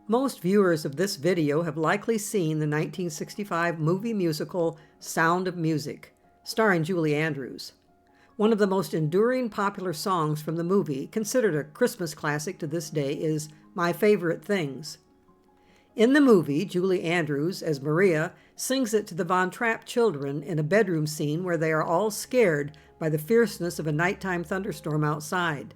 Most viewers of this video have likely seen the 1965 movie musical Sound of Music, starring Julie Andrews. One of the most enduring popular songs from the movie, considered a Christmas classic to this day, is My Favorite Things. In the movie, Julie Andrews, as Maria, sings it to the Von Trapp children in a bedroom scene where they are all scared by the fierceness of a nighttime thunderstorm outside.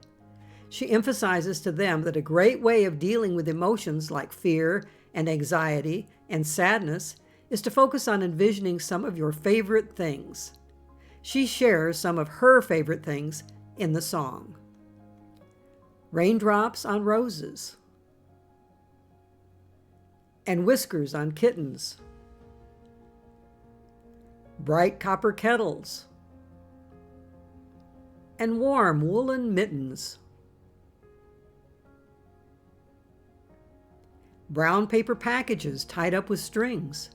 She emphasizes to them that a great way of dealing with emotions like fear and anxiety and sadness is to focus on envisioning some of your favorite things. She shares some of her favorite things in the song. Raindrops on roses, and whiskers on kittens, bright copper kettles, and warm woolen mittens, brown paper packages tied up with strings.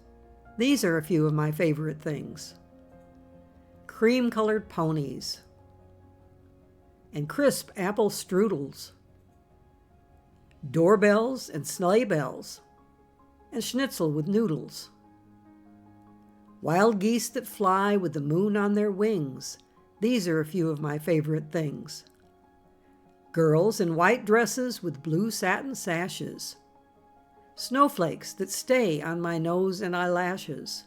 These are a few of my favorite things. Cream-colored ponies, and crisp apple strudels, doorbells and sleigh bells, and schnitzel with noodles. Wild geese that fly with the moon on their wings. These are a few of my favorite things. Girls in white dresses with blue satin sashes. Snowflakes that stay on my nose and eyelashes.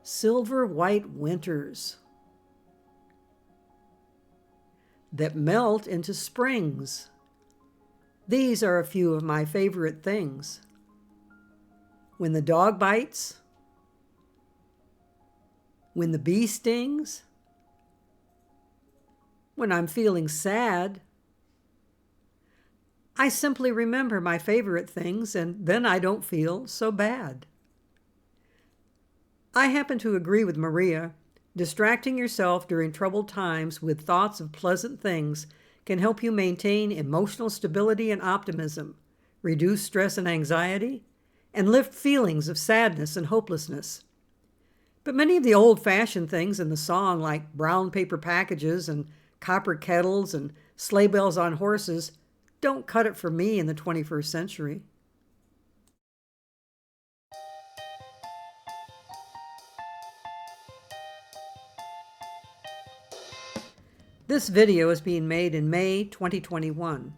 Silver white winters that melt into springs. These are a few of my favorite things. When the dog bites, when the bee stings, when I'm feeling sad, I simply remember my favorite things and then I don't feel so bad. I happen to agree with Maria. Distracting yourself during troubled times with thoughts of pleasant things can help you maintain emotional stability and optimism, reduce stress and anxiety, and lift feelings of sadness and hopelessness. But many of the old-fashioned things in the song, like brown paper packages and copper kettles and sleigh bells on horses, don't cut it for me in the 21st century. This video is being made in May 2021.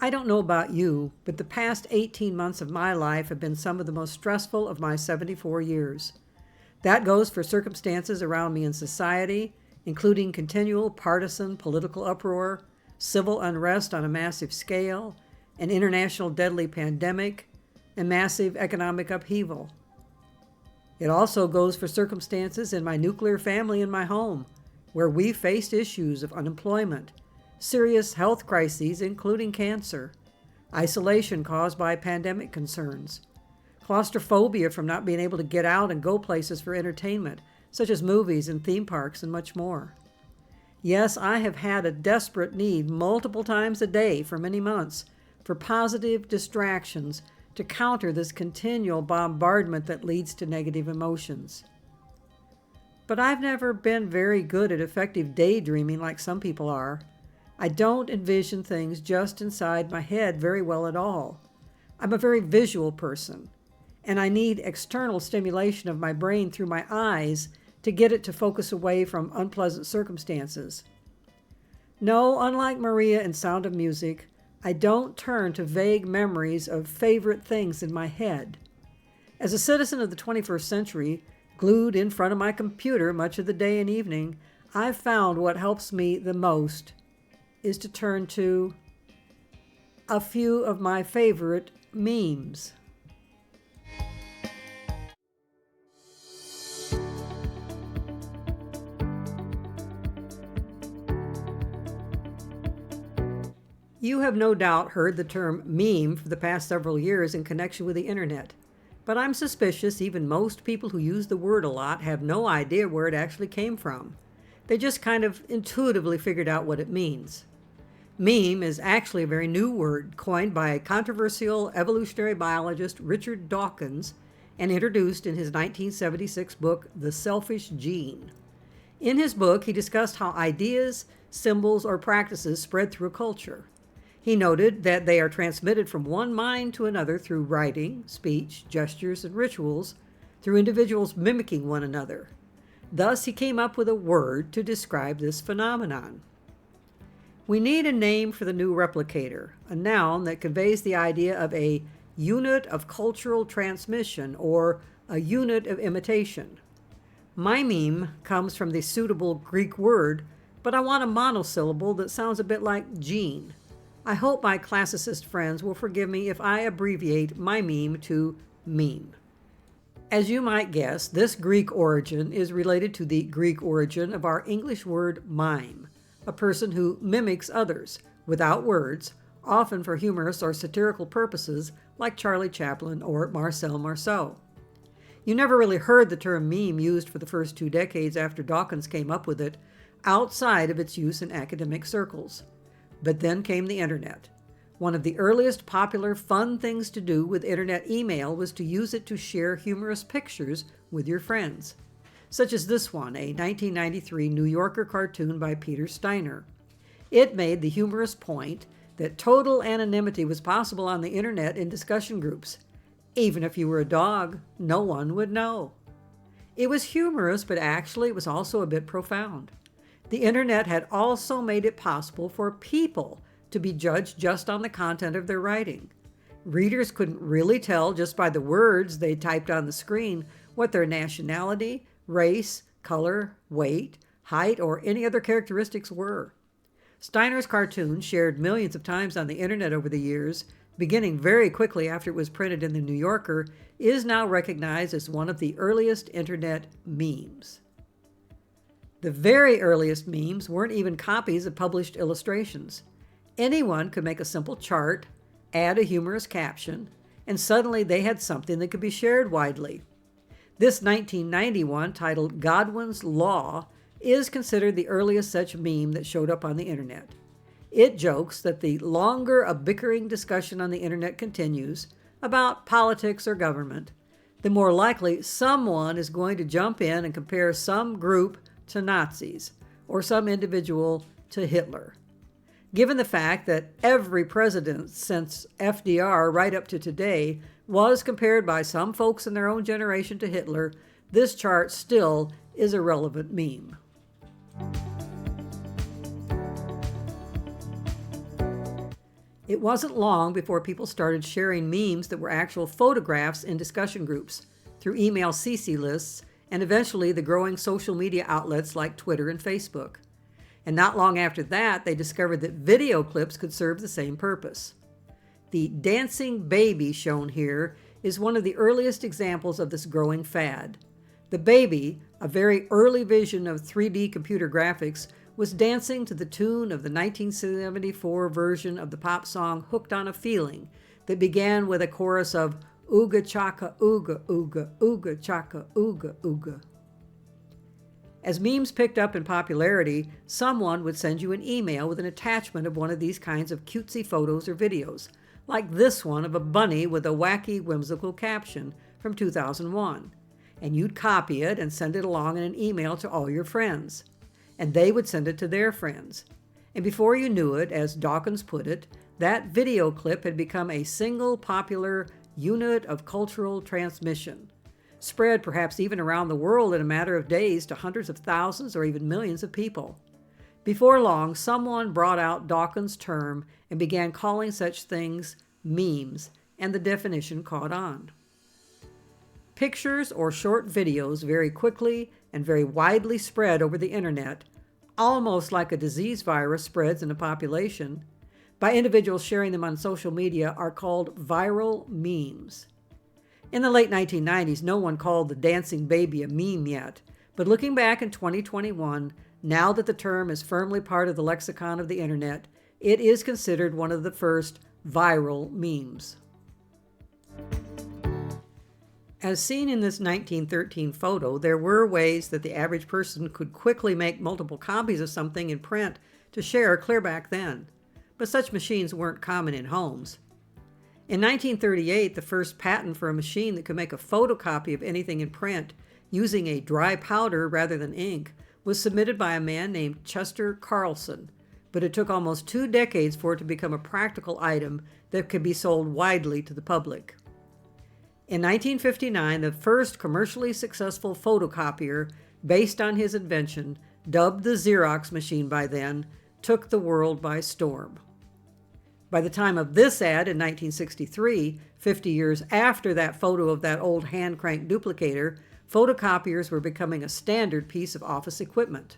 I don't know about you, but the past 18 months of my life have been some of the most stressful of my 74 years. That goes for circumstances around me in society, including continual partisan political uproar, civil unrest on a massive scale, an international deadly pandemic, and massive economic upheaval. It also goes for circumstances in my nuclear family and my home, where we faced issues of unemployment, serious health crises including cancer, isolation caused by pandemic concerns, claustrophobia from not being able to get out and go places for entertainment, such as movies and theme parks and much more. Yes, I have had a desperate need multiple times a day for many months for positive distractions to counter this continual bombardment that leads to negative emotions. But I've never been very good at effective daydreaming like some people are. I don't envision things just inside my head very well at all. I'm a very visual person, and I need external stimulation of my brain through my eyes to get it to focus away from unpleasant circumstances. No, unlike Maria in Sound of Music, I don't turn to vague memories of favorite things in my head. As a citizen of the 21st century, glued in front of my computer much of the day and evening, I've found what helps me the most is to turn to a few of my favorite memes. You have no doubt heard the term meme for the past several years in connection with the internet, but I'm suspicious even most people who use the word a lot have no idea where it actually came from. They just kind of intuitively figured out what it means. Meme is actually a very new word coined by controversial evolutionary biologist Richard Dawkins and introduced in his 1976 book, The Selfish Gene. In his book, he discussed how ideas, symbols, or practices spread through a culture. He noted that they are transmitted from one mind to another through writing, speech, gestures, and rituals, through individuals mimicking one another. Thus, he came up with a word to describe this phenomenon. We need a name for the new replicator, a noun that conveys the idea of a unit of cultural transmission or a unit of imitation. My meme comes from the suitable Greek word, but I want a monosyllable that sounds a bit like gene. I hope my classicist friends will forgive me if I abbreviate my meme to meme. As you might guess, this Greek origin is related to the Greek origin of our English word mime, a person who mimics others, without words, often for humorous or satirical purposes like Charlie Chaplin or Marcel Marceau. You never really heard the term meme used for the first 2 decades after Dawkins came up with it, outside of its use in academic circles. But then came the internet. One of the earliest popular fun things to do with internet email was to use it to share humorous pictures with your friends, such as this one, a 1993 New Yorker cartoon by Peter Steiner. It made the humorous point that total anonymity was possible on the internet in discussion groups. Even if you were a dog, no one would know. It was humorous, but actually it was also a bit profound. The internet had also made it possible for people to be judged just on the content of their writing. Readers couldn't really tell just by the words they typed on the screen what their nationality, race, color, weight, height, or any other characteristics were. Steiner's cartoon, shared millions of times on the internet over the years, beginning very quickly after it was printed in the New Yorker, is now recognized as one of the earliest internet memes. The very earliest memes weren't even copies of published illustrations. Anyone could make a simple chart, add a humorous caption, and suddenly they had something that could be shared widely. This 1991, titled Godwin's Law, is considered the earliest such meme that showed up on the internet. It jokes that the longer a bickering discussion on the internet continues about politics or government, the more likely someone is going to jump in and compare some group to Nazis or some individual to Hitler. Given the fact that every president since FDR right up to today was compared by some folks in their own generation to Hitler, this chart still is a relevant meme. It wasn't long before people started sharing memes that were actual photographs in discussion groups, through email CC lists, and eventually the growing social media outlets like Twitter and Facebook. And not long after that, they discovered that video clips could serve the same purpose. The dancing baby shown here is one of the earliest examples of this growing fad. The baby, a very early vision of 3D computer graphics, was dancing to the tune of the 1974 version of the pop song Hooked on a Feeling that began with a chorus of ooga chaka ooga ooga ooga chaka ooga ooga. As memes picked up in popularity, someone would send you an email with an attachment of one of these kinds of cutesy photos or videos, like this one of a bunny with a wacky, whimsical caption from 2001. And you'd copy it and send it along in an email to all your friends. And they would send it to their friends. And before you knew it, as Dawkins put it, that video clip had become a single popular unit of cultural transmission, spread perhaps even around the world in a matter of days to hundreds of thousands or even millions of people. Before long, someone brought out Dawkins' term and began calling such things memes, and the definition caught on. Pictures or short videos very quickly and very widely spread over the internet, almost like a disease virus spreads in a population, by individuals sharing them on social media, are called viral memes. In the late 1990s, no one called the dancing baby a meme yet, but looking back in 2021, now that the term is firmly part of the lexicon of the internet, it is considered one of the first viral memes. As seen in this 1913 photo, there were ways that the average person could quickly make multiple copies of something in print to share clear back then, but such machines weren't common in homes. In 1938, the first patent for a machine that could make a photocopy of anything in print using a dry powder rather than ink was submitted by a man named Chester Carlson, but it took almost 2 decades for it to become a practical item that could be sold widely to the public. In 1959, the first commercially successful photocopier, based on his invention, dubbed the Xerox machine by then, took the world by storm. By the time of this ad in 1963, 50 years after that photo of that old hand-crank duplicator, photocopiers were becoming a standard piece of office equipment.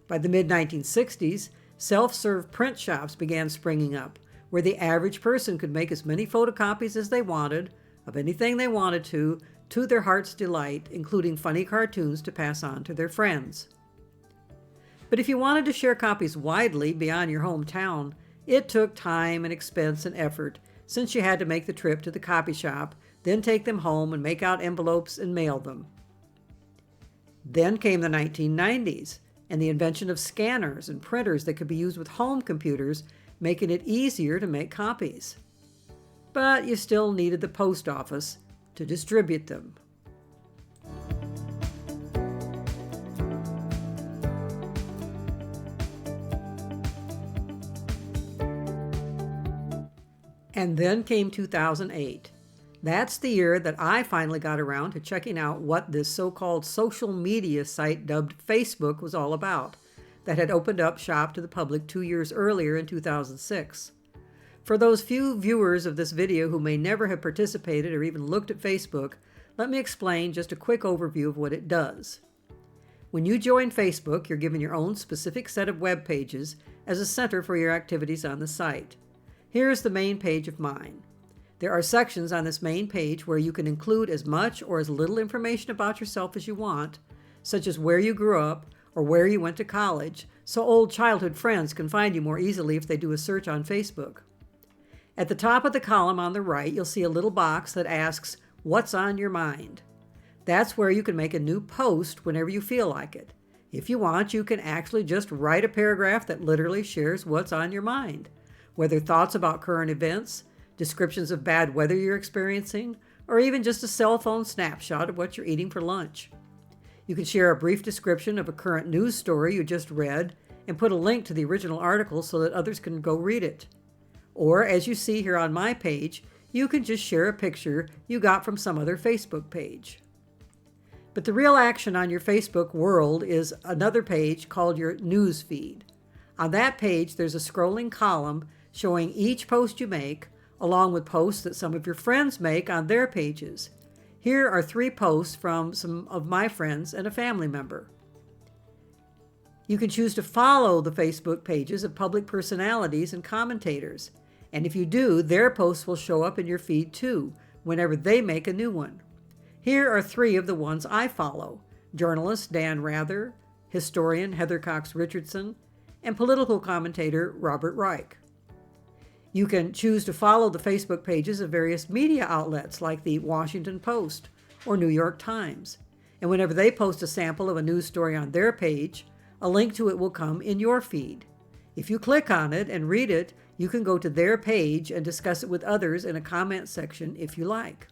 By the mid-1960s, self-serve print shops began springing up, where the average person could make as many photocopies as they wanted, of anything they wanted to their heart's delight, including funny cartoons to pass on to their friends. But if you wanted to share copies widely beyond your hometown, it took time and expense and effort, since you had to make the trip to the copy shop, then take them home and make out envelopes and mail them. Then came the 1990s, and the invention of scanners and printers that could be used with home computers, making it easier to make copies. But you still needed the post office to distribute them. And then came 2008. That's the year that I finally got around to checking out what this so-called social media site dubbed Facebook was all about, that had opened up shop to the public 2 years earlier in 2006. For those few viewers of this video who may never have participated or even looked at Facebook, let me explain just a quick overview of what it does. When you join Facebook, you're given your own specific set of web pages as a center for your activities on the site. Here's the main page of mine. There are sections on this main page where you can include as much or as little information about yourself as you want, such as where you grew up or where you went to college, so old childhood friends can find you more easily if they do a search on Facebook. At the top of the column on the right, you'll see a little box that asks, "What's on your mind?" That's where you can make a new post whenever you feel like it. If you want, you can actually just write a paragraph that literally shares what's on your mind, whether thoughts about current events, descriptions of bad weather you're experiencing, or even just a cell phone snapshot of what you're eating for lunch. You can share a brief description of a current news story you just read and put a link to the original article so that others can go read it. Or, as you see here on my page, you can just share a picture you got from some other Facebook page. But the real action on your Facebook world is another page called your news feed. On that page, there's a scrolling column showing each post you make, along with posts that some of your friends make on their pages. Here are 3 posts from some of my friends and a family member. You can choose to follow the Facebook pages of public personalities and commentators, and if you do, their posts will show up in your feed too, whenever they make a new one. Here are 3 of the ones I follow: journalist Dan Rather, historian Heather Cox Richardson, and political commentator Robert Reich. You can choose to follow the Facebook pages of various media outlets like the Washington Post or New York Times, and whenever they post a sample of a news story on their page, a link to it will come in your feed. If you click on it and read it, you can go to their page and discuss it with others in a comment section if you like.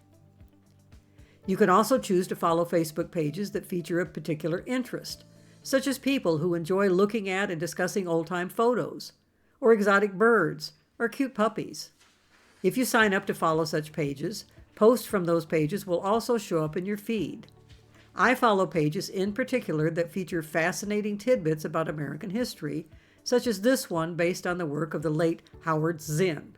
You can also choose to follow Facebook pages that feature a particular interest, such as people who enjoy looking at and discussing old-time photos, or exotic birds, or cute puppies. If you sign up to follow such pages, posts from those pages will also show up in your feed. I follow pages in particular that feature fascinating tidbits about American history, such as this one based on the work of the late Howard Zinn.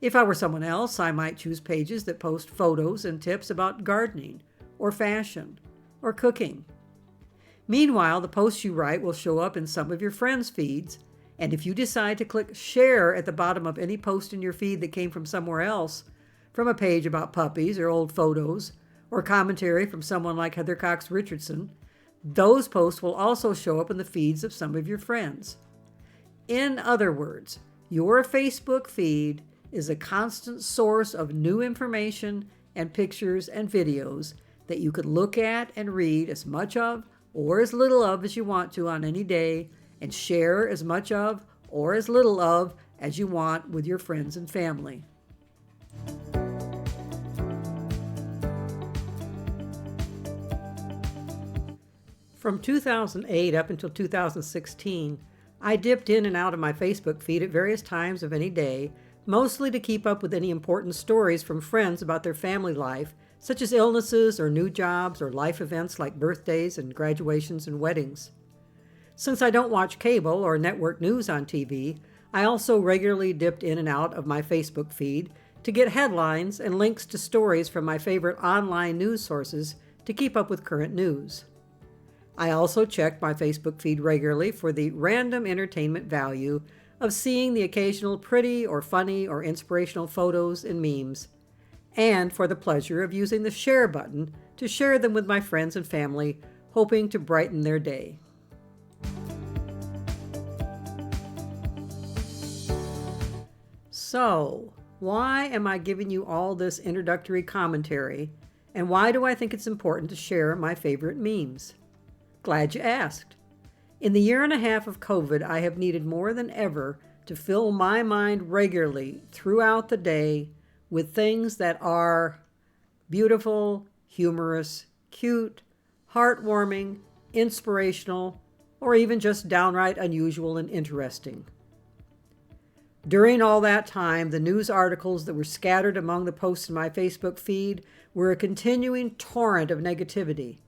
If I were someone else, I might choose pages that post photos and tips about gardening, or fashion, or cooking. Meanwhile, the posts you write will show up in some of your friends' feeds, and if you decide to click share at the bottom of any post in your feed that came from somewhere else, from a page about puppies or old photos, or commentary from someone like Heather Cox Richardson, those posts will also show up in the feeds of some of your friends. In other words, your Facebook feed is a constant source of new information and pictures and videos that you could look at and read as much of or as little of as you want to on any day, and share as much of or as little of as you want with your friends and family. From 2008 up until 2016, I dipped in and out of my Facebook feed at various times of any day, mostly to keep up with any important stories from friends about their family life, such as illnesses or new jobs or life events like birthdays and graduations and weddings. Since I don't watch cable or network news on TV, I also regularly dipped in and out of my Facebook feed to get headlines and links to stories from my favorite online news sources to keep up with current news. I also checked my Facebook feed regularly for the random entertainment value of seeing the occasional pretty or funny or inspirational photos and memes, and for the pleasure of using the share button to share them with my friends and family, hoping to brighten their day. So, why am I giving you all this introductory commentary, and why do I think it's important to share my favorite memes? Glad you asked. In the year and a half of COVID, I have needed more than ever to fill my mind regularly throughout the day with things that are beautiful, humorous, cute, heartwarming, inspirational, or even just downright unusual and interesting. During all that time, the news articles that were scattered among the posts in my Facebook feed were a continuing torrent of negativity.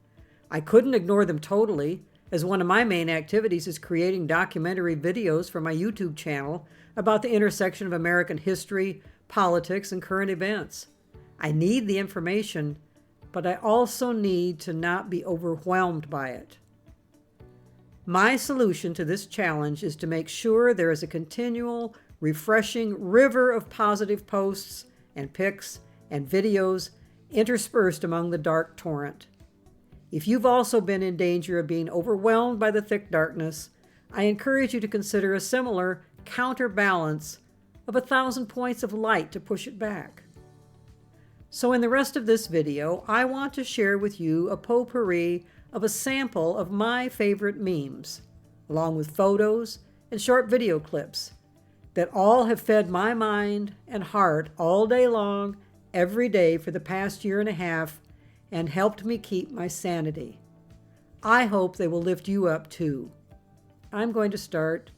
I couldn't ignore them totally, as one of my main activities is creating documentary videos for my YouTube channel about the intersection of American history, politics, and current events. I need the information, but I also need to not be overwhelmed by it. My solution to this challenge is to make sure there is a continual, refreshing river of positive posts and pics and videos interspersed among the dark torrent. If you've also been in danger of being overwhelmed by the thick darkness, I encourage you to consider a similar counterbalance of 1,000 points of light to push it back. So in the rest of this video, I want to share with you a potpourri of a sample of my favorite memes, along with photos and short video clips that all have fed my mind and heart all day long, every day for the past year and a half, and helped me keep my sanity. I hope they will lift you up too. I'm going to start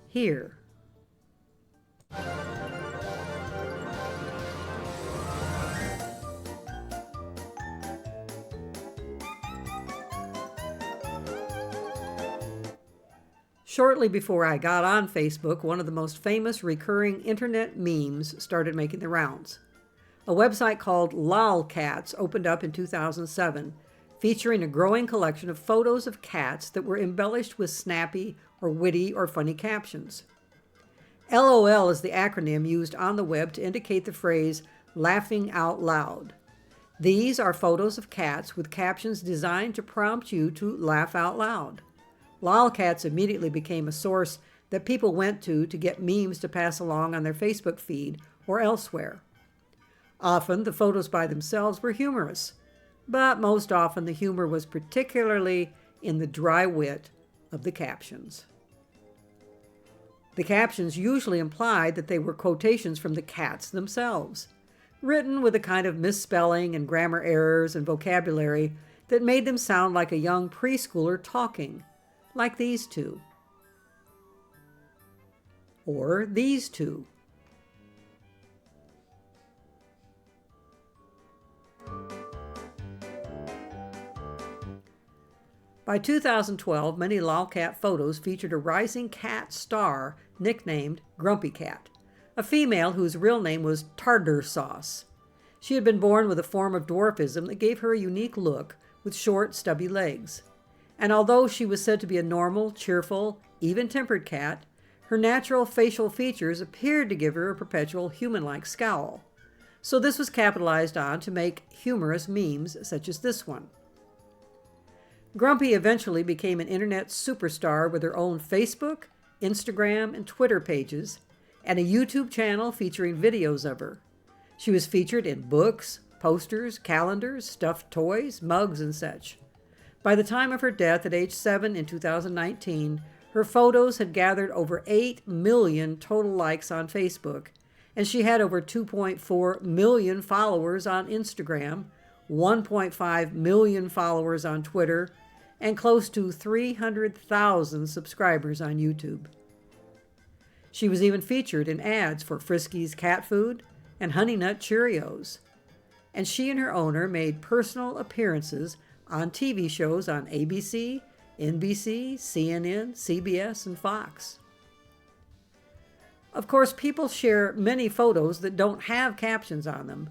here. Shortly before I got on Facebook, one of the most famous recurring internet memes started making the rounds. A website called Lolcats opened up in 2007, featuring a growing collection of photos of cats that were embellished with snappy or witty or funny captions. LOL is the acronym used on the web to indicate the phrase laughing out loud. These are photos of cats with captions designed to prompt you to laugh out loud. Lolcats immediately became a source that people went to get memes to pass along on their Facebook feed or elsewhere. Often, the photos by themselves were humorous, but most often the humor was particularly in the dry wit of the captions. The captions usually implied that they were quotations from the cats themselves, written with a kind of misspelling and grammar errors and vocabulary that made them sound like a young preschooler talking, like these two. Or these two. By 2012, many lolcat photos featured a rising cat star nicknamed Grumpy Cat, a female whose real name was Tartar Sauce. She had been born with a form of dwarfism that gave her a unique look with short, stubby legs. And although she was said to be a normal, cheerful, even-tempered cat, her natural facial features appeared to give her a perpetual human-like scowl. So this was capitalized on to make humorous memes such as this one. Grumpy eventually became an internet superstar with her own Facebook, Instagram, and Twitter pages, and a YouTube channel featuring videos of her. She was featured in books, posters, calendars, stuffed toys, mugs, and such. By the time of her death at age 7 in 2019, her photos had gathered over 8 million total likes on Facebook, and she had over 2.4 million followers on Instagram, 1.5 million followers on Twitter, and close to 300,000 subscribers on YouTube. She was even featured in ads for Friskies cat food and Honey Nut Cheerios. And she and her owner made personal appearances on TV shows on ABC, NBC, CNN, CBS, and Fox. Of course, people share many photos that don't have captions on them,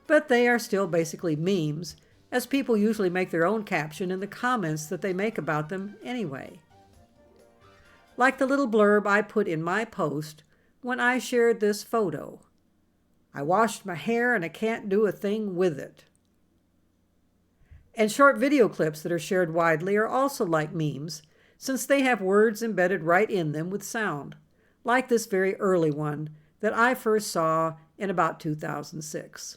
but they are still basically memes, as people usually make their own caption in the comments that they make about them anyway. Like the little blurb I put in my post when I shared this photo. I washed my hair and I can't do a thing with it. And short video clips that are shared widely are also like memes, since they have words embedded right in them with sound, like this very early one that I first saw in about 2006.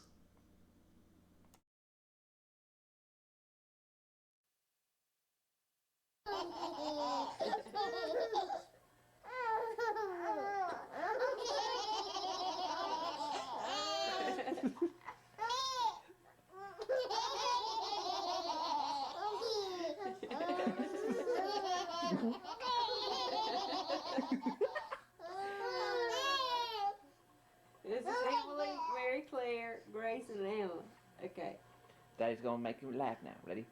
This is Emily, Mary Claire, Grace, and Emma. Okay. Daddy's gonna make you laugh now. Ready?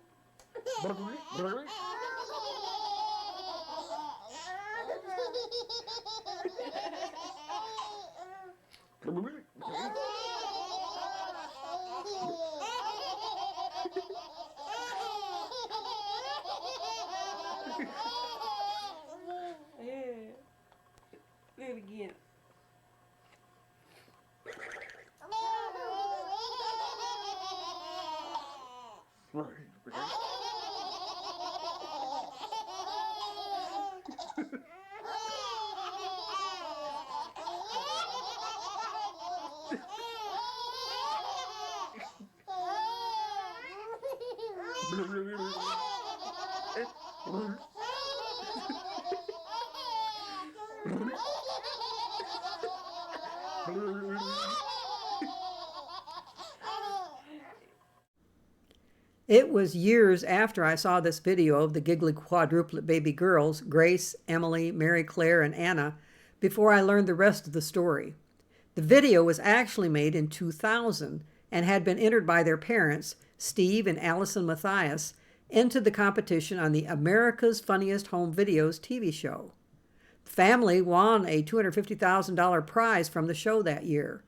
Yeah. Do it again. It was years after I saw this video of the giggly quadruplet baby girls, Grace, Emily, Mary Claire, and Anna, before I learned the rest of the story. The video was actually made in 2000 and had been entered by their parents, Steve and Allison Matthias, into the competition on the America's Funniest Home Videos TV show. The family won a $250,000 prize from the show that year.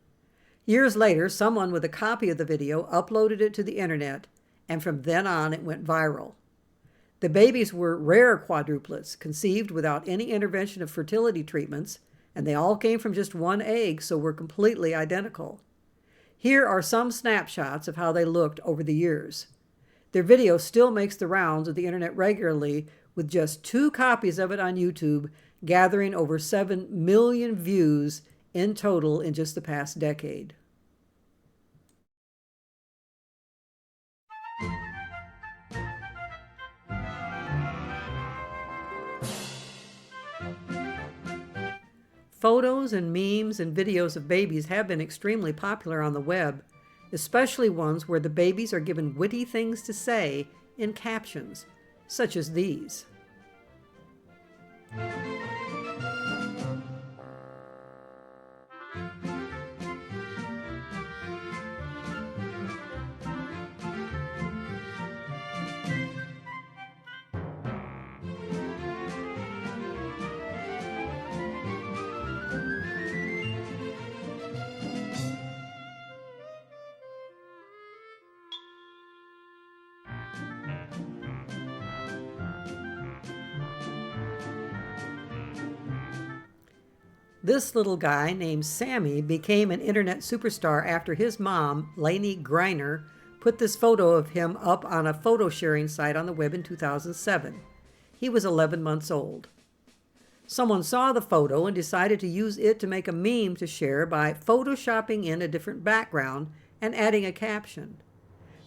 Years later, someone with a copy of the video uploaded it to the internet, and from then on it went viral. The babies were rare quadruplets, conceived without any intervention of fertility treatments, and they all came from just one egg, so were completely identical. Here are some snapshots of how they looked over the years. Their video still makes the rounds of the internet regularly, with just 2 copies of it on YouTube, gathering over 7 million views in total in just the past decade. Photos and memes and videos of babies have been extremely popular on the web, especially ones where the babies are given witty things to say in captions, such as these. This little guy named Sammy became an internet superstar after his mom, Lainey Griner, put this photo of him up on a photo sharing site on the web in 2007. He was 11 months old. Someone saw the photo and decided to use it to make a meme to share by photoshopping in a different background and adding a caption.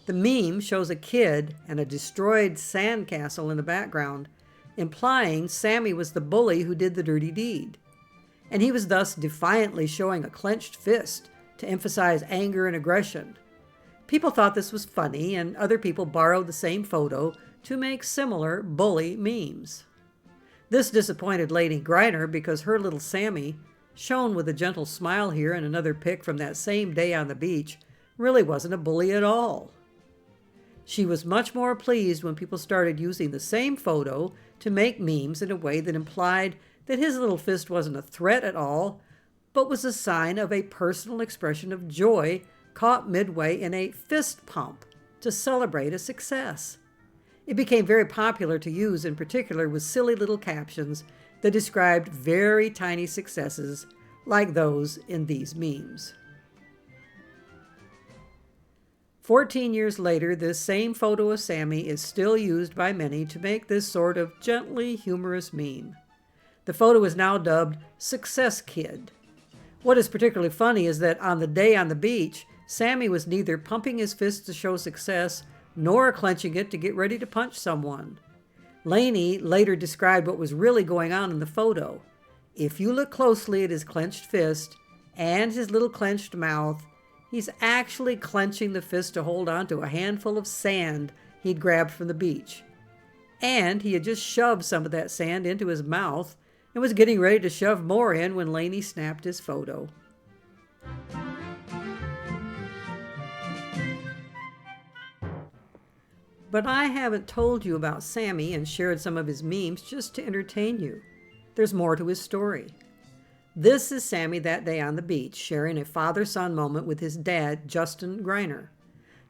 The meme shows a kid and a destroyed sandcastle in the background, implying Sammy was the bully who did the dirty deed. And he was thus defiantly showing a clenched fist to emphasize anger and aggression. People thought this was funny, and other people borrowed the same photo to make similar bully memes. This disappointed Lady Griner because her little Sammy, shown with a gentle smile here in another pic from that same day on the beach, really wasn't a bully at all. She was much more pleased when people started using the same photo to make memes in a way that implied that his little fist wasn't a threat at all, but was a sign of a personal expression of joy caught midway in a fist pump to celebrate a success. It became very popular to use, in particular with silly little captions that described very tiny successes like those in these memes. 14 years later, this same photo of Sammy is still used by many to make this sort of gently humorous meme. The photo is now dubbed Success Kid. What is particularly funny is that on the day on the beach, Sammy was neither pumping his fist to show success nor clenching it to get ready to punch someone. Laney later described what was really going on in the photo. If you look closely at his clenched fist and his little clenched mouth, he's actually clenching the fist to hold on to a handful of sand he'd grabbed from the beach. And he had just shoved some of that sand into his mouth and was getting ready to shove more in when Laney snapped his photo. But I haven't told you about Sammy and shared some of his memes just to entertain you. There's more to his story. This is Sammy that day on the beach, sharing a father-son moment with his dad, Justin Griner.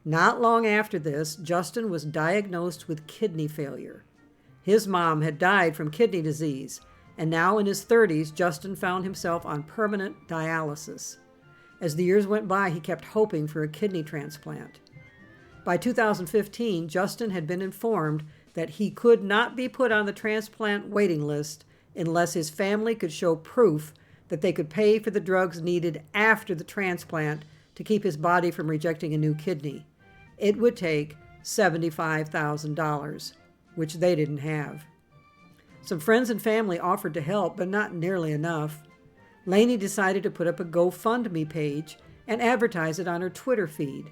Not long after this, Justin was diagnosed with kidney failure. His mom had died from kidney disease, and now in his 30s, Justin found himself on permanent dialysis. As the years went by, he kept hoping for a kidney transplant. By 2015, Justin had been informed that he could not be put on the transplant waiting list unless his family could show proof that they could pay for the drugs needed after the transplant to keep his body from rejecting a new kidney. It would take $75,000, which they didn't have. Some friends and family offered to help, but not nearly enough. Laney decided to put up a GoFundMe page and advertise it on her Twitter feed.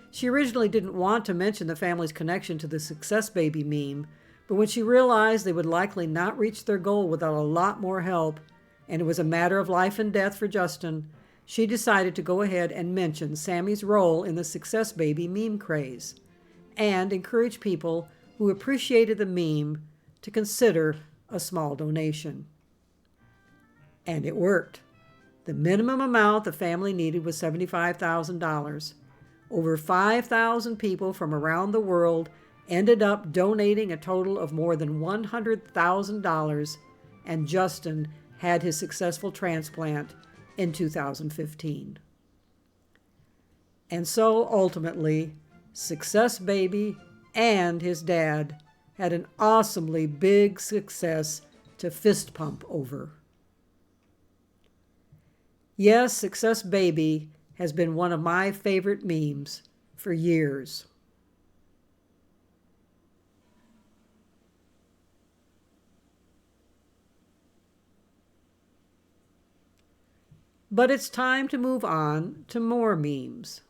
She originally didn't want to mention the family's connection to the Success Baby meme, but when she realized they would likely not reach their goal without a lot more help, and it was a matter of life and death for Justin, she decided to go ahead and mention Sammy's role in the Success Baby meme craze, and encourage people who appreciated the meme to consider a small donation. And it worked. The minimum amount the family needed was $75,000. Over 5,000 people from around the world ended up donating a total of more than $100,000, and Justin had his successful transplant in 2015. And so ultimately, Success Baby and his dad had an awesomely big success to fist pump over. Yes, Success Baby has been one of my favorite memes for years. But it's time to move on to more memes.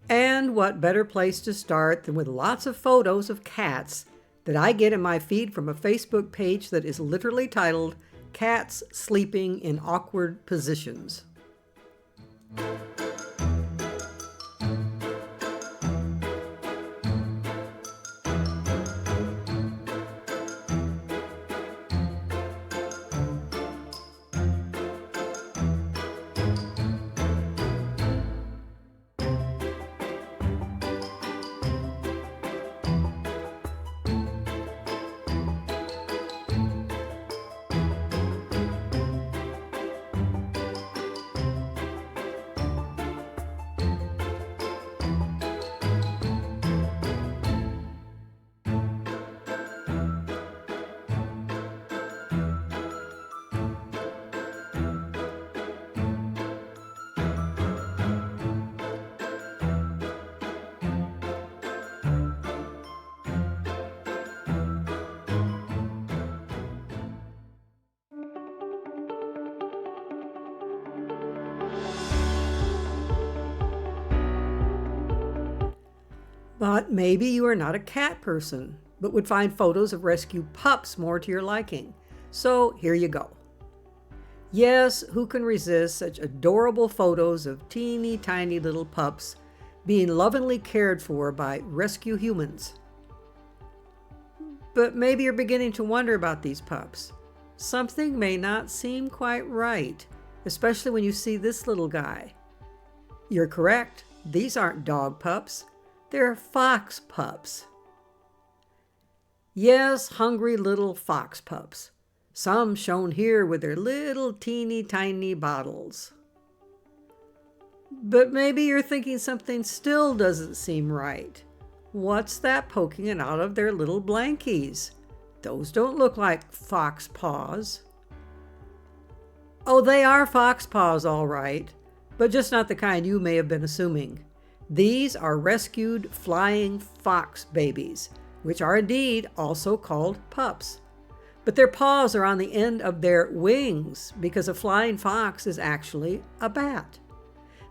And what better place to start than with lots of photos of cats that I get in my feed from a Facebook page that is literally titled Cats Sleeping in Awkward Positions. But maybe you are not a cat person, but would find photos of rescue pups more to your liking. So here you go. Yes, who can resist such adorable photos of teeny tiny little pups being lovingly cared for by rescue humans? But maybe you're beginning to wonder about these pups. Something may not seem quite right, especially when you see this little guy. You're correct. These aren't dog pups. They're fox pups. Yes, hungry little fox pups. Some shown here with their little teeny tiny bottles. But maybe you're thinking something still doesn't seem right. What's that poking out of their little blankies? Those don't look like fox paws. Oh, they are fox paws, all right, but just not the kind you may have been assuming. These are rescued flying fox babies, which are indeed also called pups. But their paws are on the end of their wings because a flying fox is actually a bat.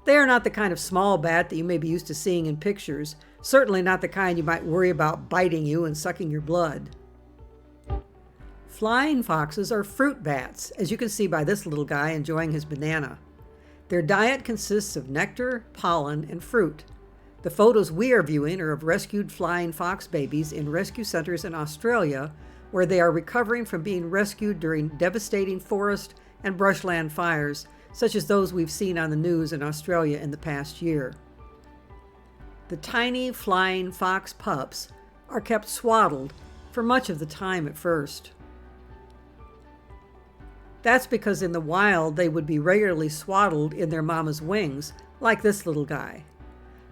They are not the kind of small bat that you may be used to seeing in pictures, certainly not the kind you might worry about biting you and sucking your blood. Flying foxes are fruit bats, as you can see by this little guy enjoying his banana. Their diet consists of nectar, pollen, and fruit. The photos we are viewing are of rescued flying fox babies in rescue centers in Australia, where they are recovering from being rescued during devastating forest and brushland fires, such as those we've seen on the news in Australia in the past year. The tiny flying fox pups are kept swaddled for much of the time at first. That's because in the wild they would be regularly swaddled in their mama's wings, like this little guy.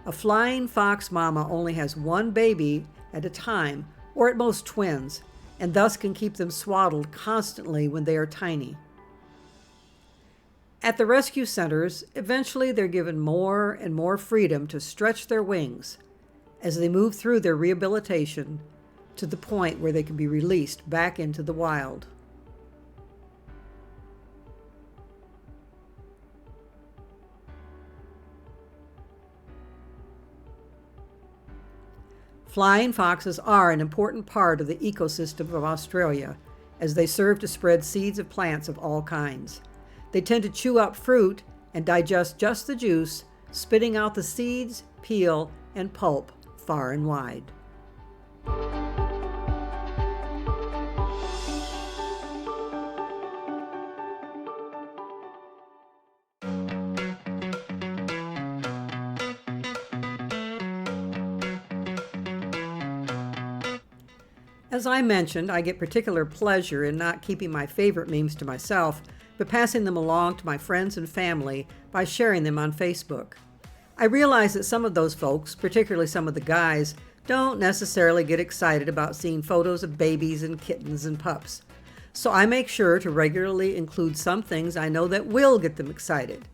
A flying fox mama only has one baby at a time, or at most twins, and thus can keep them swaddled constantly when they are tiny. At the rescue centers, eventually they're given more and more freedom to stretch their wings as they move through their rehabilitation to the point where they can be released back into the wild. Flying foxes are an important part of the ecosystem of Australia, as they serve to spread seeds of plants of all kinds. They tend to chew up fruit and digest just the juice, spitting out the seeds, peel, and pulp far and wide. As I mentioned, I get particular pleasure in not keeping my favorite memes to myself, but passing them along to my friends and family by sharing them on Facebook. I realize that some of those folks, particularly some of the guys, don't necessarily get excited about seeing photos of babies and kittens and pups. So I make sure to regularly include some things I know that will get them excited.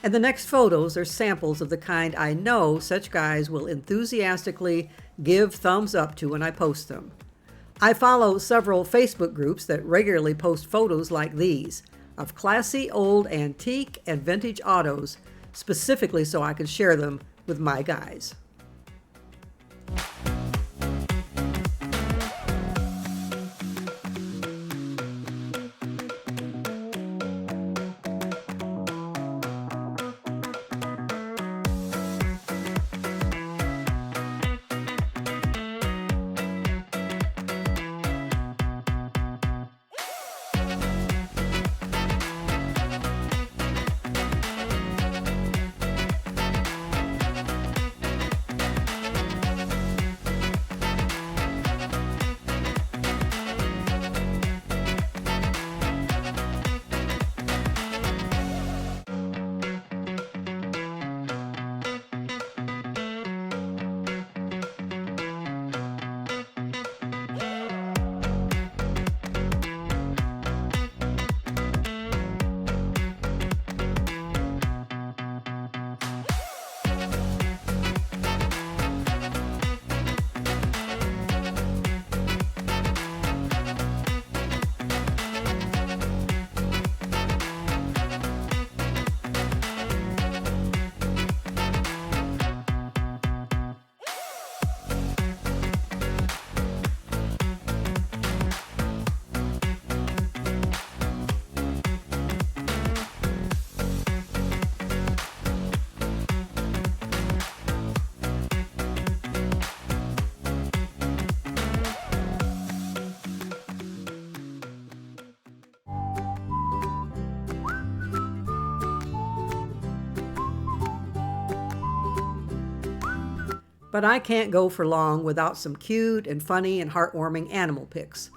And the next photos are samples of the kind I know such guys will enthusiastically give thumbs up to when I post them. I follow several Facebook groups that regularly post photos like these of classy old antique and vintage autos, specifically so I can share them with my guys. but I can't go for long without some cute and funny and heartwarming animal pics.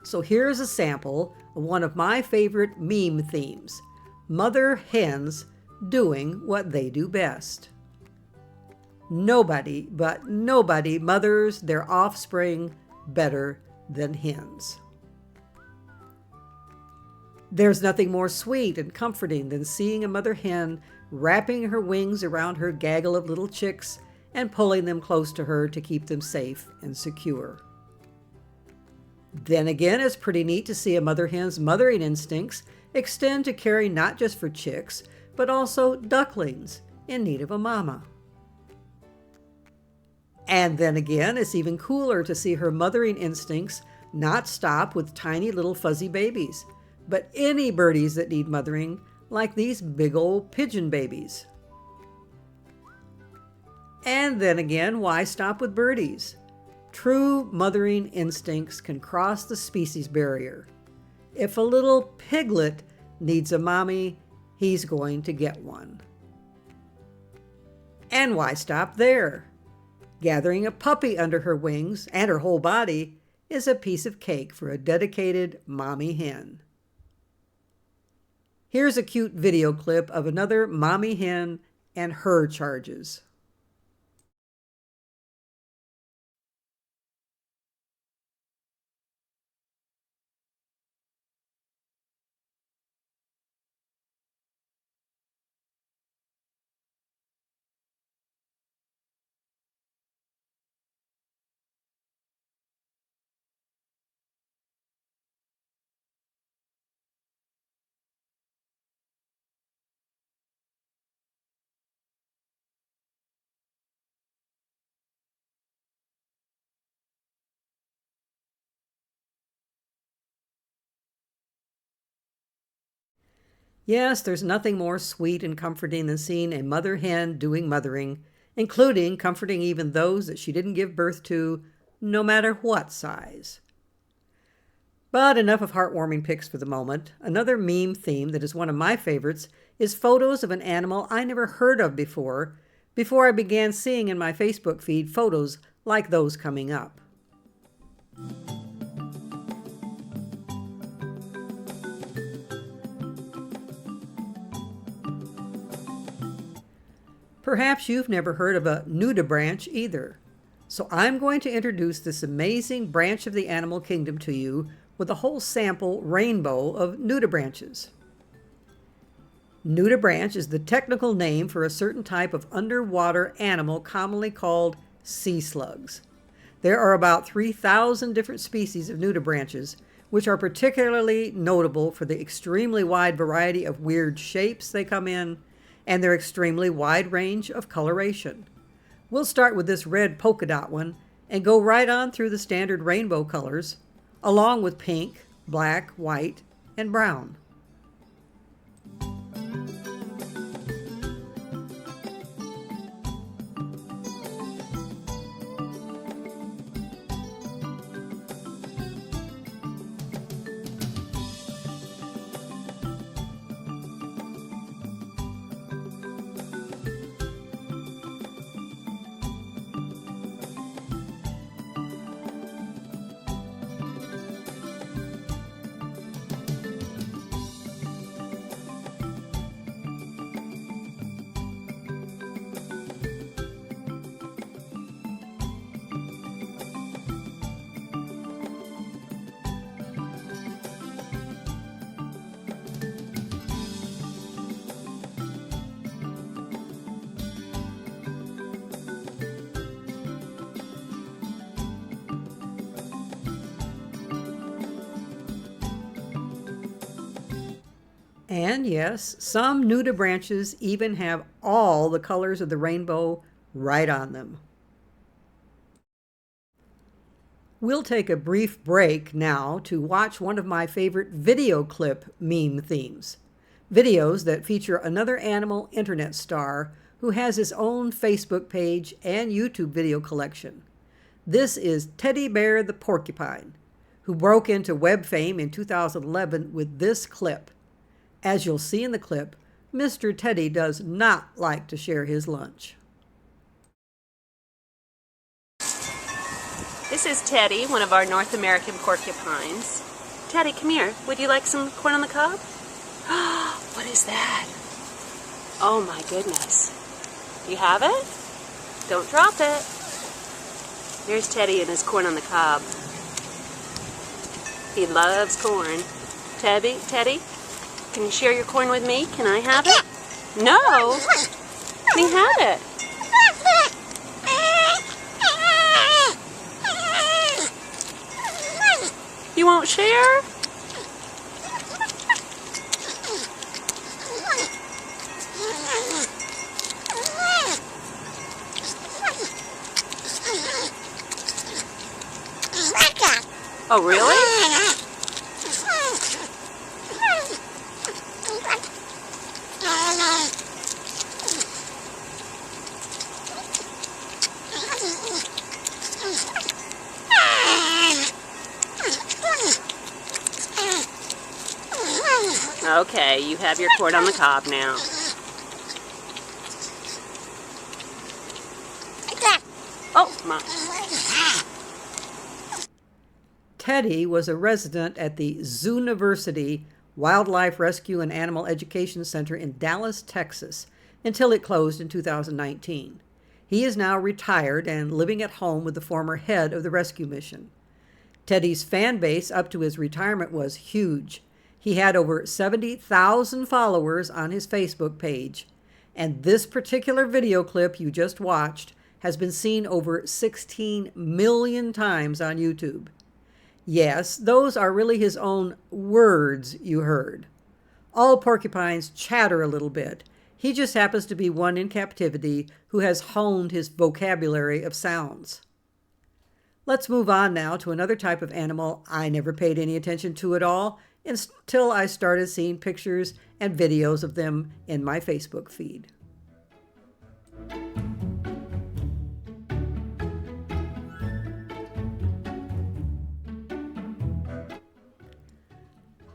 So here's a sample of one of my favorite meme themes: mother hens doing what they do best. Nobody, but nobody mothers their offspring better than hens. There's nothing more sweet and comforting than seeing a mother hen wrapping her wings around her gaggle of little chicks and pulling them close to her to keep them safe and secure. Then again, it's pretty neat to see a mother hen's mothering instincts extend to caring not just for chicks, but also ducklings in need of a mama. And then again, it's even cooler to see her mothering instincts not stop with tiny little fuzzy babies, but any birdies that need mothering, like these big old pigeon babies. And then again, why stop with birdies? True mothering instincts can cross the species barrier. If a little piglet needs a mommy, he's going to get one. And why stop there? Gathering a puppy under her wings and her whole body is a piece of cake for a dedicated mommy hen. Here's a cute video clip of another mommy hen and her charges. Yes, there's nothing more sweet and comforting than seeing a mother hen doing mothering, including comforting even those that she didn't give birth to, no matter what size. But enough of heartwarming pics for the moment. Another meme theme that is one of my favorites is photos of an animal I never heard of before I began seeing in my Facebook feed photos like those coming up. Perhaps you've never heard of a nudibranch either. So I'm going to introduce this amazing branch of the animal kingdom to you with a whole sample rainbow of nudibranches. Nudibranch is the technical name for a certain type of underwater animal commonly called sea slugs. There are about 3,000 different species of nudibranches, which are particularly notable for the extremely wide variety of weird shapes they come in and their extremely wide range of coloration. We'll start with this red polka dot one and go right on through the standard rainbow colors, along with pink, black, white, and brown. And yes, some nudibranches even have all the colors of the rainbow right on them. We'll take a brief break now to watch one of my favorite video clip meme themes. Videos that feature another animal internet star who has his own Facebook page and YouTube video collection. This is Teddy Bear the Porcupine, who broke into web fame in 2011 with this clip. As you'll see in the clip, Mr. Teddy does not like to share his lunch. This is Teddy, one of our North American porcupines. Teddy, come here. Would you like some corn on the cob? What is that? Oh my goodness. You have it? Don't drop it. There's Teddy and his corn on the cob. He loves corn. Teddy, can you share your corn with me? Can I have it? No! Let me have it. You won't share? Oh, really? Okay, you have your corn on the cob now. Oh, my. Teddy was a resident at the Zooniversity Wildlife Rescue and Animal Education Center in Dallas, Texas, until it closed in 2019. He is now retired and living at home with the former head of the rescue mission. Teddy's fan base up to his retirement was huge. He had over 70,000 followers on his Facebook page, and this particular video clip you just watched has been seen over 16 million times on YouTube. Yes, those are really his own words you heard. All porcupines chatter a little bit. He just happens to be one in captivity who has honed his vocabulary of sounds. Let's move on now to another type of animal I never paid any attention to at all until I started seeing pictures and videos of them in my Facebook feed.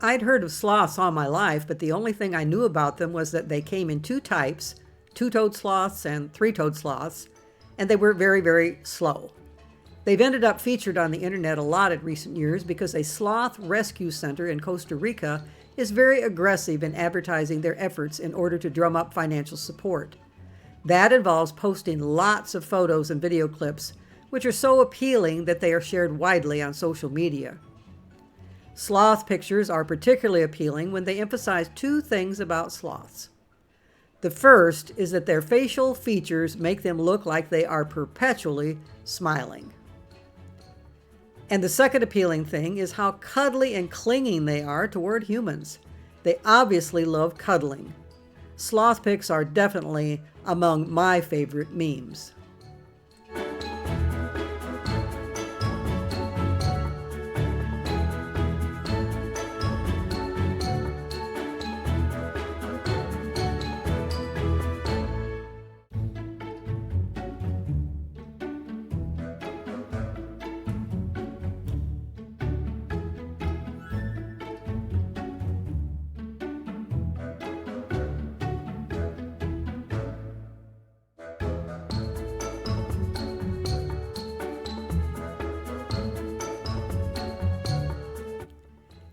I'd heard of sloths all my life, but the only thing I knew about them was that they came in two types, two-toed sloths and three-toed sloths, and they were very, very slow. They've ended up featured on the internet a lot in recent years because a sloth rescue center in Costa Rica is very aggressive in advertising their efforts in order to drum up financial support. That involves posting lots of photos and video clips, which are so appealing that they are shared widely on social media. Sloth pictures are particularly appealing when they emphasize two things about sloths. The first is that their facial features make them look like they are perpetually smiling. And the second appealing thing is how cuddly and clinging they are toward humans. They obviously love cuddling. Sloth pics are definitely among my favorite memes.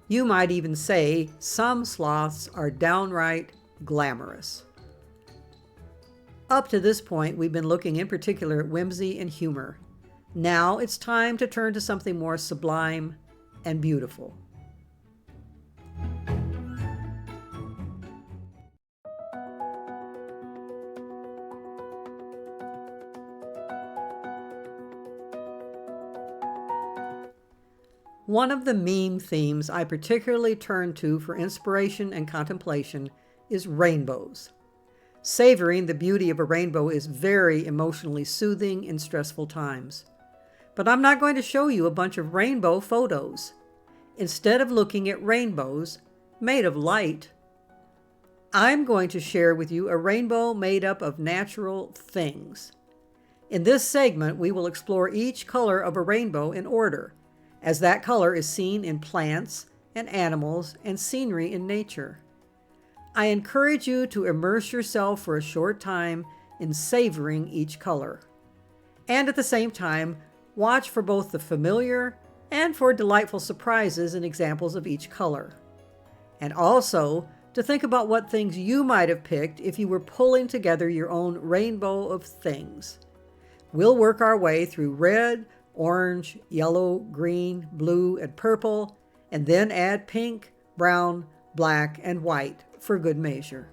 You might even say some sloths are downright glamorous. Up to this point, we've been looking in particular at whimsy and humor. Now it's time to turn to something more sublime and beautiful. One of the meme themes I particularly turn to for inspiration and contemplation is rainbows. Savoring the beauty of a rainbow is very emotionally soothing in stressful times. But I'm not going to show you a bunch of rainbow photos. Instead of looking at rainbows made of light, I'm going to share with you a rainbow made up of natural things. In this segment, we will explore each color of a rainbow in order, as that color is seen in plants and animals and scenery in nature. I encourage you to immerse yourself for a short time in savoring each color. And at the same time, Watch for both the familiar and for delightful surprises and examples of each color. And also to think about what things you might have picked if you were pulling together your own rainbow of things. We'll work our way through red, orange, yellow, green, blue, and purple, and then add pink, brown, black, and white for good measure.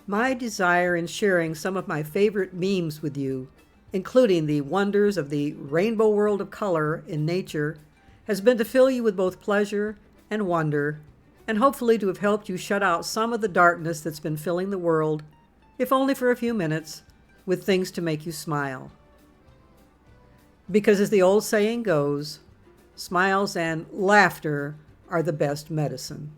My desire in sharing some of my favorite memes with you, including the wonders of the rainbow world of color in nature, has been to fill you with both pleasure and wonder, and hopefully to have helped you shut out some of the darkness that's been filling the world, if only for a few minutes, with things to make you smile. Because as the old saying goes, smiles and laughter are the best medicine.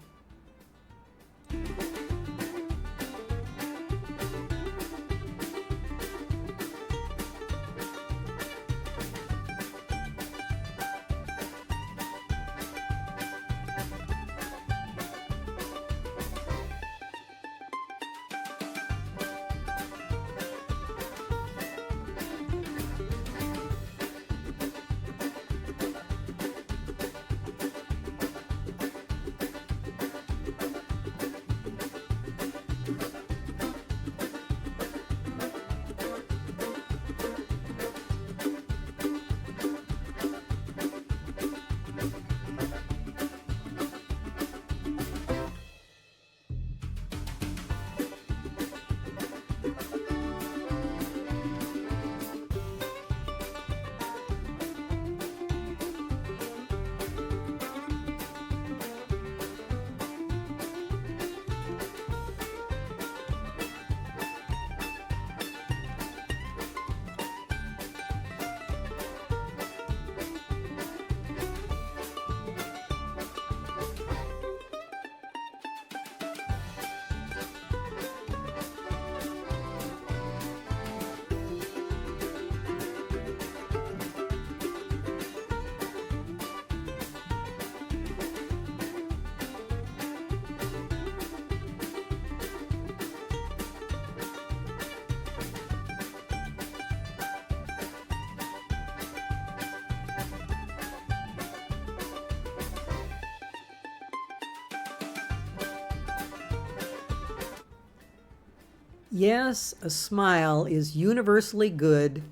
Yes, a smile is universally good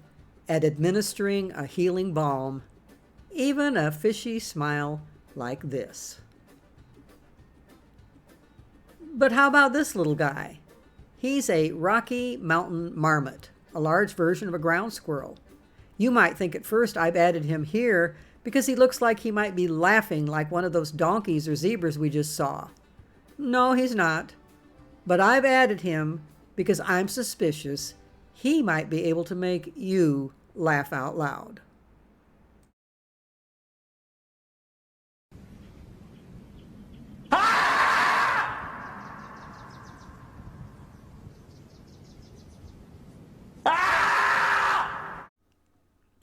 at administering a healing balm, even a fishy smile like this. But how about this little guy? He's a Rocky Mountain marmot, a large version of a ground squirrel. You might think at first I've added him here because he looks like he might be laughing like one of those donkeys or zebras we just saw. No, he's not. But I've added him because I'm suspicious he might be able to make you laugh out loud.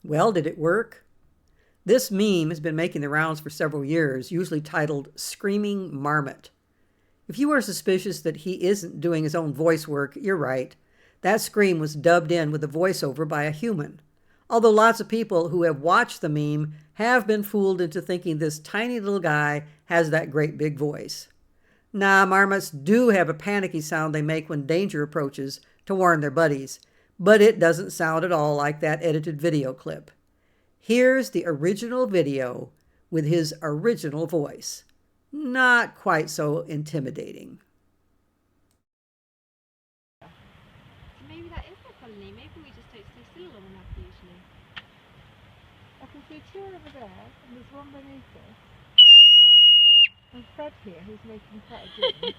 Well, did it work? This meme has been making the rounds for several years, usually titled Screaming Marmot. If you are suspicious that he isn't doing his own voice work, you're right. That scream was dubbed in with a voiceover by a human. Although lots of people who have watched the meme have been fooled into thinking this tiny little guy has that great big voice. Nah, marmots do have a panicky sound they make when danger approaches to warn their buddies, but it doesn't sound at all like that edited video clip. Here's the original video with his original voice. Not quite so intimidating. Maybe that is their colony. Maybe we just don't stay still long enough usually. I can see two over there, and there's one beneath us. And Fred here, who's making quite a din.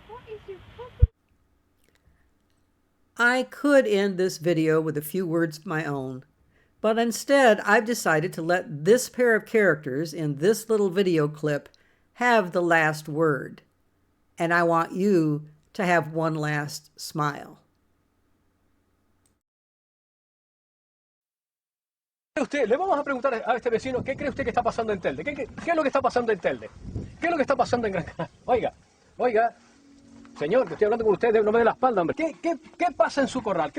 What is your problem? I could end this video with a few words of my own, but instead I've decided to let this pair of characters in this little video clip have the last word. And I want you to have one last smile. Usted, le vamos a preguntar a este vecino, ¿qué cree usted que está pasando en Telde? ¿Qué es lo que está pasando en Telde? ¿Qué es lo que está pasando en Gran Canaria? Oiga, señor, que estoy hablando con usted, no me dé la espalda, hombre. ¿Qué pasa en su corral?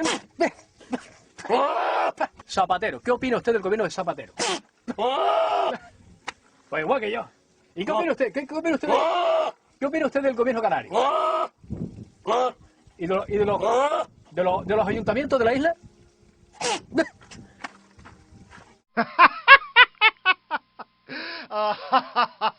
Zapatero, ¿qué opina usted del gobierno de Zapatero? Pues igual que yo. ¿Y qué opina usted? ¿Qué opina usted del gobierno canario? ¿Y de los ayuntamientos de la isla? Ha ha ha ha!